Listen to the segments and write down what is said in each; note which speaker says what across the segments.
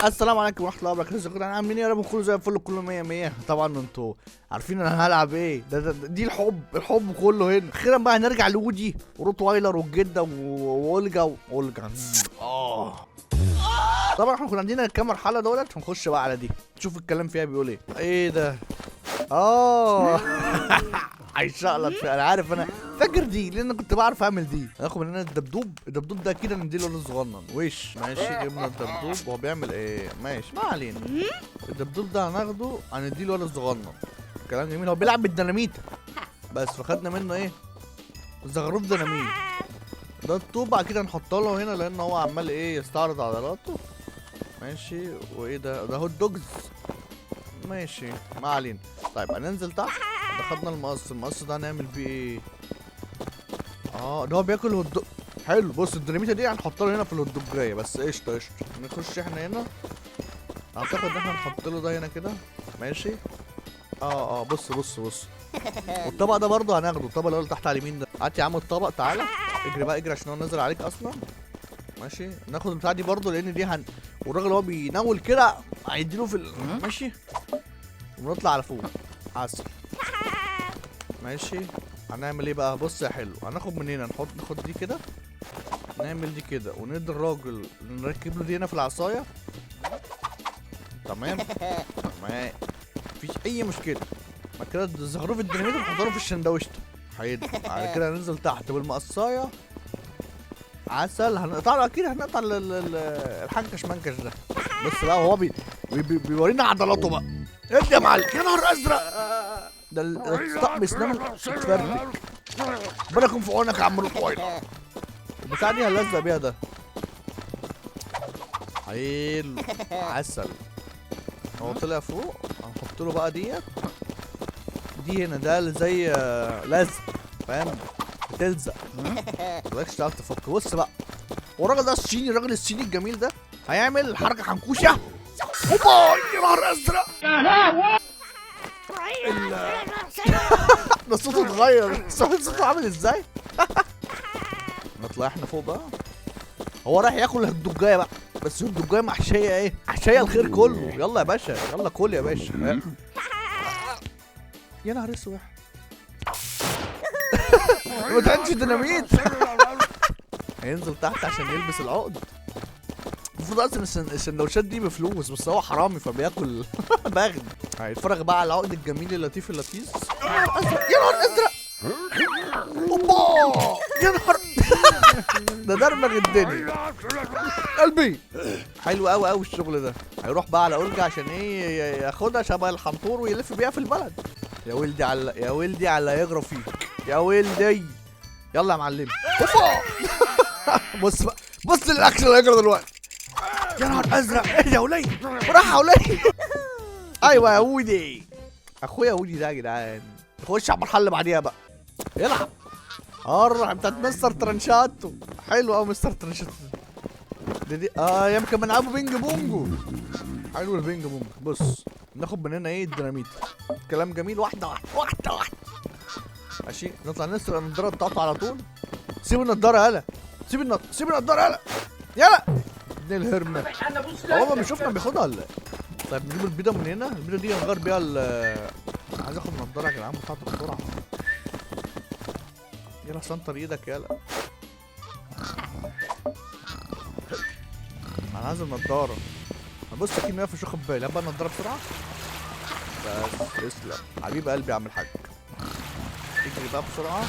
Speaker 1: السلام عليكم ورحمه الله وبركاته. ازيكم عاملين ايه يا رب؟ كله زي الفل، كله 100 100. طبعا انتوا عارفين انا هلعب ايه. دي الحب كله هنا. اخيرا بقى هنرجع لودي وروت وايلر والجده واولجا. طبعا احنا كنا عندنا كام مرحله دولت، هنخش بقى على دي نشوف الكلام فيها بيقول ايه. ايه ده؟ هيشقلط فيها. انا عارف، انا فاكر دي لان كنت بعرف اعمل دي. هناخد من هنا الدبدوب ده اكيد هنديله الولد الصغنن. وش ماشي، جبنا الدبدوب. هو بيعمل ايه؟ ماشي، ما علينا. الدبدوب ده هناخده هنديله الولد الصغنن. كلام جميل. هو بيلعب بالديناميت بس، فخدنا منه ايه؟ زغروف ديناميت. ده الطوب اكيد هنحط له هنا لان هو عمال ايه يستعرض عضلاته. ماشي. وايه ده هوت دوجز. ماشي، ما علينا. طيب هننزل تحت. خدنا المقص ده هنعمل بيه ايه؟ ده هو بياكل هوت دوج. حلو. بص الديناميته دي هنحط له هنا في الهوت دوجايه بس. قشطه. نخش احنا هنا. اعتقد ان احنا نحط له ده هنا كده. ماشي. بص والطبق ده برضه هناخده. الطبق اللي هو تحت على اليمين ده. هات يا عم الطبق، تعالى اجري بقى اجري عشان هو نازل عليك اصلا. ماشي. ناخد البتاعه دي برضه لان دي والراجل هو بينول كده هيديله ماشي. ونطلع على فوق. عسل. ماشي. هنعمل ايه بقى؟ بص يا حلو، هناخد من هنا ناخد دي كده، نعمل دي كده وندي الراجل نركب له دي هنا في العصايه. تمام. مفيش اي مشكله. بعد كده زخرف الديناميت نحطه له في الشندوشته. حلو. بعد كده هننزل تحت بالمقصايه. عسل. هنقطع له اكيد، هنقطع الحنكش منكش ده. بص بقى وهو بيورينا عضلاته بقى. ادي يا معلم. يا نهار ازرق، ده الطقم اسنانه اتفرتك. ربنا يكون في عونك يا عم روت وايلر. البتاع دي هنلزق بيها ده. حلو. عسل. هو طلع فوق. هنحط له بقى دي هنا. ده اللي زي لزق، فاهم؟ بتلزق. مالكش تعرف تفك. بص بقى، والراجل ده الراجل الصيني الجميل ده هيعمل حركه حنكوشه. اوبا يا نهار ازرق. ده صوته اتغير. صوته عامل ازاي؟ نطلع احنا فوق بقى. هو رايح ياكل الدجايه بقى، بس الدجاجه محشيه ايه؟ محشيه الخير كله. يلا يا باشا، يلا كل يا باشا. يا نهار اسود. ما تعدش ديناميت. هينزل تحت عشان يلبس العقد. المفروض اصلا السندوتشات دي بفلوس بس هو حرامي فبياكل باغي. هيتفرج بقى على العقد الجميل اللطيف اللطيف. يا نهار ازرق. اوبا يا نهار. ده درمغ الدنيا قلبي. حلو قوي الشغل ده. هيروح بقى على اولجا عشان ايه؟ ياخدها شبه الحنطور ويلف بيها في البلد. يا ولدي على يغرى فيك يا ولدي. يلا يا معلمي. اوبا. بص بقى، بص للاكشن اللي هيجرى دلوقتي. يا نهار ازرق. ايه يا ولي؟ راح يا ولي. ايوه يا ودي. اخويا ودي ده يا جدعان. نخش على المرحله اللي بعديها بقى. يلعب. بتاعت مستر ترنشاتو. حلو قوي مستر ترنشاتو. دي يمكن بنلعبوا بينج بونجو. حلو البينج بونجو. بص ناخد من هنا ايه؟ الديناميت. كلام جميل. واحده. ماشي. نطلع نسرق النضاره بتاعته على طول. سيب النضاره يالا. سيب النضاره يالا. يلا ابن الهرمه. هو ما بيشوفنا بياخدها ولا ايه؟ طيب نجيب البيضه من هنا. البيضه دي نغير بيها عايز اخد النضاره يا جدعان بتاعته بسرعه. يلا سنطر ايدك يلا. انا عايز النضاره. بص اكيد ما فيش واخد بالي. هبقى النضاره بسرعه. بس تسلم حبيب قلبي يا عم الحاج. اجري بقى بسرعه.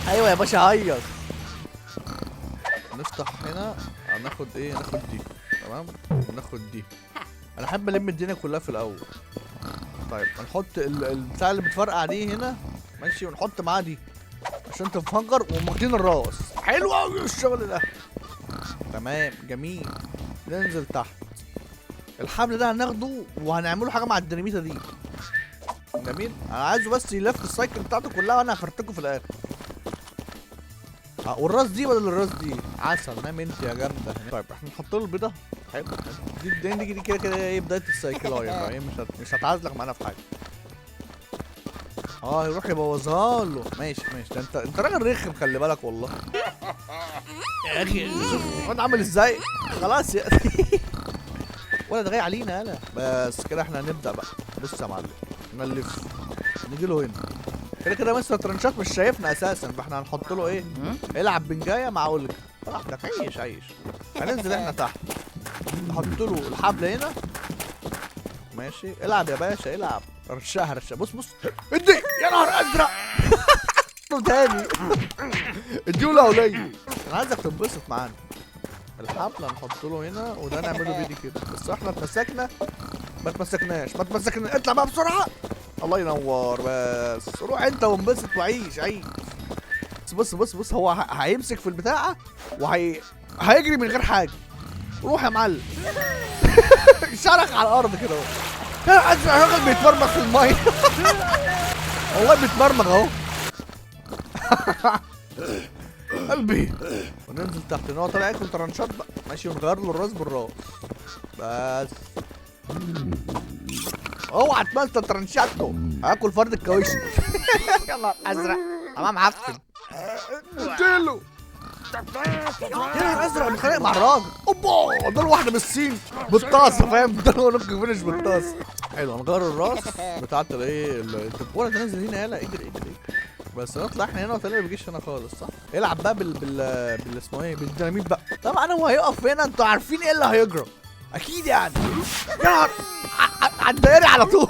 Speaker 1: ايوه يا باشا هيص. نفتح هنا. هناخد ايه؟ ناخد دي. تمام. وناخد دي. انا احب الم الدنيا كلها في الاول. طيب هنحط البتاع اللي بتفرقع دي هنا. ماشي. ونحط معاه دي عشان تنفجر وماكلين الراس. حلو قوي الشغل ده. تمام جميل. ننزل تحت. الحبل ده هناخده وهنعمله حاجه مع الديناميته دي. جميل. انا عايزه بس يلف السايكل بتاعته كلها وانا هفرتكه في الاخر. والراس دي بدل الراس دي. عسل. نام انت يا جامده. طيب احنا نحط له البيضه. حلو. دي كده ايه؟ بدايه السايكلايه بقى. مش هتعزلك معانا في حاجه. يروح يبوظها له. ماشي. ده انت راجل رخم خلي بالك والله. يا اخي شوف الواد عامل ازاي. خلاص يا ولا جاي علينا يالا. بس كده احنا هنبدا بقى. بص يا معلم، نلف نيجي له هنا كده كده. مستر ترنشات مش شايفنا اساسا، فاحنا هنحط له ايه؟ العب بنجايه مع اولجا. براحتك، عيش عيش. هننزل احنا تحت، نحط له الحبل هنا. ماشي، العب يا باشا العب. رشاها رشاها. بص بص، ادي يا نهار ازرق. تاني. اديله اولي. انا عايزك تنبسط معانا. الحبل هنحط له هنا، وده نعمله بايدي كده. بس احنا اتمسكنا ما تمسكناش اطلع بقى بسرعه. الله ينور. بس روح انت وانبسط وعيش عيش. بص بص بص، هو هيمسك في البتاعه هيجري من غير حاجه. روح يا معلم. شرخ على الارض كده اهو. الراجل بيتمرمغ في الميه. والله بيتمرمغ اهو. قلبي. وننزل تحت ان هو طالع ياكل ترنشات بقى. ماشي، ونغير له الراس بالراس. بس اوعى تمثل ترنشاتو. هاكل فرد الكاويشي. يا نهار ازرق. انا معفن. اديله. يا نهار ازرق، بيتخانق مع الراجل. اوبا، ده واحده بالسين بالطاسه، فاهم؟ ده هو نوك فينش بالطاسه. حلو، هنغير الراس بتاعت الايه الدبوره. تنزل هنا يالا. اجري اجري. بس نطلع احنا هنا وتلاقي ما بيجيش هنا خالص، صح؟ العب بقى بال اسمه ايه، بالديناميت بقى. طبعا هو هيقف هنا، انتوا عارفين ايه اللي هيجرى اكيد يعني. يا نهار عالدائري على طول.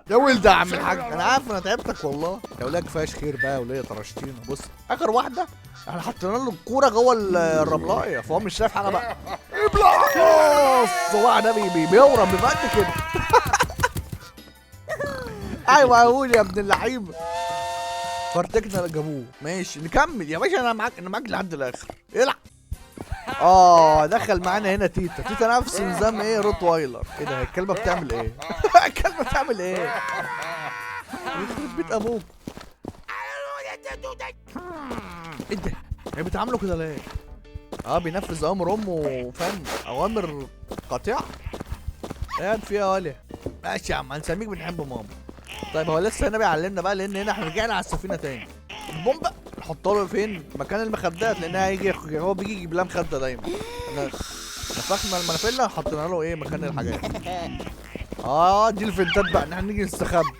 Speaker 1: يا ولد يا عم الحاج، انا عارف انا تعبتك والله. يا ولاد كفايه خير بقى يا ولاد، طرشتينا. بص اخر واحده احنا حطينا له الكوره جوه الرملايه، فهو مش شايف حاجه بقى. ابلع. هو ده بيورم بجد كده. ايوه قول يا ابن اللعيبه. فرتكنا اللي جابوه. ماشي نكمل يا باشا. انا معاك لحد الاخر. العب. دخل معانا هنا تيتا نفس نظام ايه، روت وايلر. ايه ده، الكلبه بتعمل ايه؟ الكلبه بتعمل ايه؟ يخرب بيت ابوك. ايه ده؟ هي بتعاملوا كده ليه؟ بينفذ اوامر امه، فاهم؟ اوامر قاطعه. قاعد فيها ولا. ماشي يا عم، هنسميك بنحب ماما. طيب هو لسه هنا بيعلمنا بقى، لان هنا احنا رجعنا على السفينه تاني. البومبا نحطها له فين؟ مكان المخدات، لان هو بيجي يجيب لها مخده دايما. نفخنا المنافله، حطينا له ايه مكان الحاجات. دي الفنتات بقى، ان احنا نيجي نستخبى.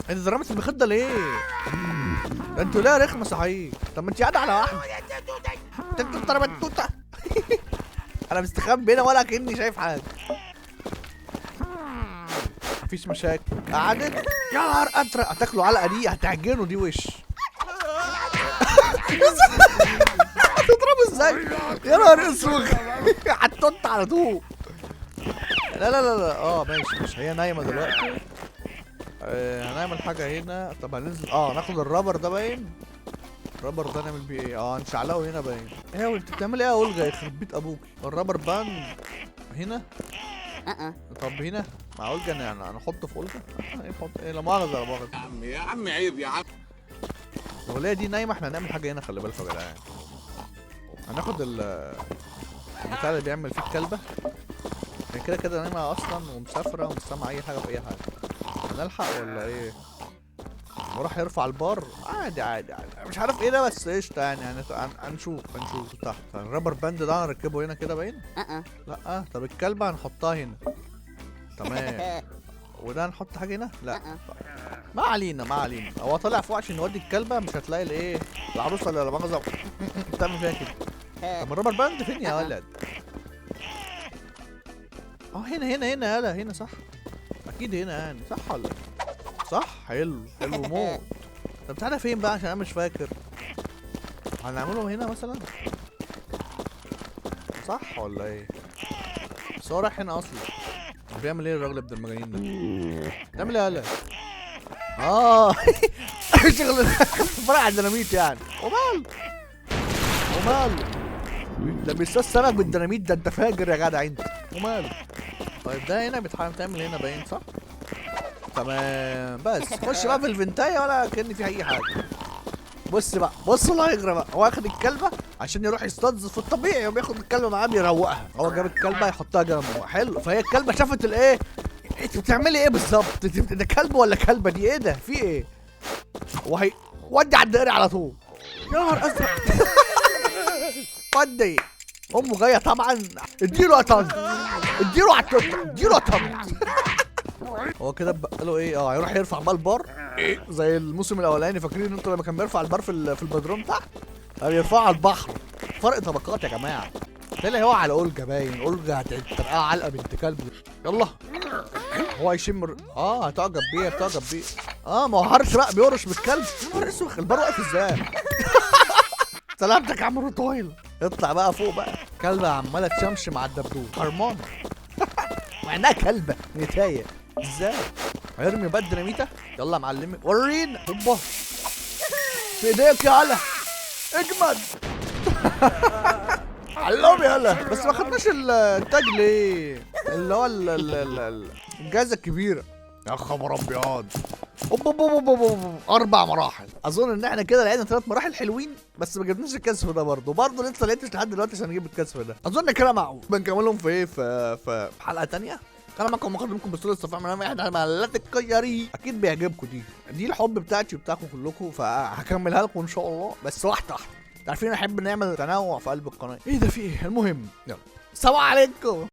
Speaker 1: انت رمت المخده ليه؟ ده انتوا ليه رخمه صحيح؟ طب ما انت قاعده على واحده. انت ضربت توته. انا مستخبي هنا ولا كاني شايف حاجه. مفيش مشاكل. قعدت. يا نهار ازرق، هتاكلوا علقه دي، هتعجنوا دي وش. هتضربوا ازاي؟ يا نهار اسود. هتنط على طول. لا لا لا لا. ماشي هي نايمه دلوقتي. هنعمل حاجه هنا. طب هننزل ناخد الرابر ده باين. الرابر ده نعمل بيه ايه؟ نشعلقه هنا باين. ايه انت بتعمل ايه يا اولجا؟ يخرب بيت ابوك. الرابر باند هنا. طب هنا مع اولجا يعني هنحطه في اولجا. نحط ايه؟ لا مؤاخذه لا مؤاخذه.
Speaker 2: يا عم عيب يا عم.
Speaker 1: الوليه دي نايمه، احنا هنعمل حاجه هنا. خلي بالكوا يا جدعان. هناخد البتاع اللي بيعمل فيه الكلبه. هي كده كده نايمه اصلا ومسافره ومش سامعه اي حاجه في اي حاجه. هنلحق ولا ايه؟ وراح يرفع البار. عادي عادي عادي، مش عارف ايه ده بس قشطه يعني. هنشوف تحت. الرابر باند ده هنركبه هنا كده باين. لا. طب الكلبه هنحطها هنا. تمام. وده هنحط حاجه هنا؟ لا. ما علينا. هو طالع فوق عشان نودي الكلبه، مش هتلاقي الايه العروسه اللي لا مؤاخذه بتعمل فيها كده. طب الرابر باند فين يا ولد؟ هنا يالا. هنا صح اكيد، هنا يعني صح ولا صح؟ حلو موت. طب تعالى فين بقى عشان انا مش فاكر. هنعمله هنا مثلا، صح ولا ايه؟ بس هو رايح هنا اصلا. بيعمل ايه الراجل ابن المجانين ده؟ بيعمل ايه يالا؟ شغل فرع الديناميت يعني. وماله ده بيصطاد سمك بالديناميت ده. انت فاجر يا جدع انت. وماله. طيب ده هنا بتعمل هنا باين صح؟ تمام. بس خش بقى في الفنتايه ولا كأن في اي حاجه. بص الله يجرى بقى. هو واخد الكلبه عشان يروح يصطاد في الطبيعي، وبياخد الكلبه معاه بيروقها. هو جاب الكلبه يحطها جنبه. حلو. فهي الكلبه شافت الايه. انت بتعملي ايه بالظبط؟ ده كلب ولا كلبه دي؟ ايه ده؟ في ايه؟ وهي ودي على الدائري على طول. يا نهار ازرق. ودي امه جايه طبعا. اديله يا طنط، اديله على التوت، اديله يا طنط. هو كده بقى له ايه؟ هيروح يرفع بقى البار زي الموسم الاولاني. فاكرين انتوا لما كان بيرفع البار في البدروم تحت؟ بيرفعه على البحر. فرق طبقات يا جماعه. تلاقي هو على اولجا باين. اولجا هترقعها علقه بنت كلب. يلا هو هيشم هتعجب بيه، بتعجب بيه. ما هو هرش بقى بيورش بالكلب. البار واقف ازاي؟ سلامتك يا عم روتويل. اطلع بقى فوق بقى. كلبه عماله تشمش مع الدبدوب هرمان. مع انها كلبه نتايه. ازاي؟ هيرمي بقى الديناميته. يلا يا معلمي ورينا. هوبا في ايديك يا هلا. اجمد. علوم يلا. بس ما خدناش التاج ليه؟ اللي هو الجائزه الكبيره. يا خبر ابيض. 4 مراحل. اظن ان احنا كده لقينا 3 مراحل حلوين، بس ما جبناش الكسف ده برضه لسه لقيتش لحد دلوقتي عشان نجيب الكسف ده. اظن كده معقول. بنكملهم في ايه؟ في حلقه ثانيه. كان معاكم مقدمكم بسهوله الصفاء من احد مهلات الكياري. اكيد بيعجبكم دي الحب بتاعتي وبتاعكم كلكم، فهكملها لكم ان شاء الله، بس واحده واحده. عارفين احب نعمل تنوع في قلب القناه. ايه ده في ايه؟ المهم يلا، السلام عليكم.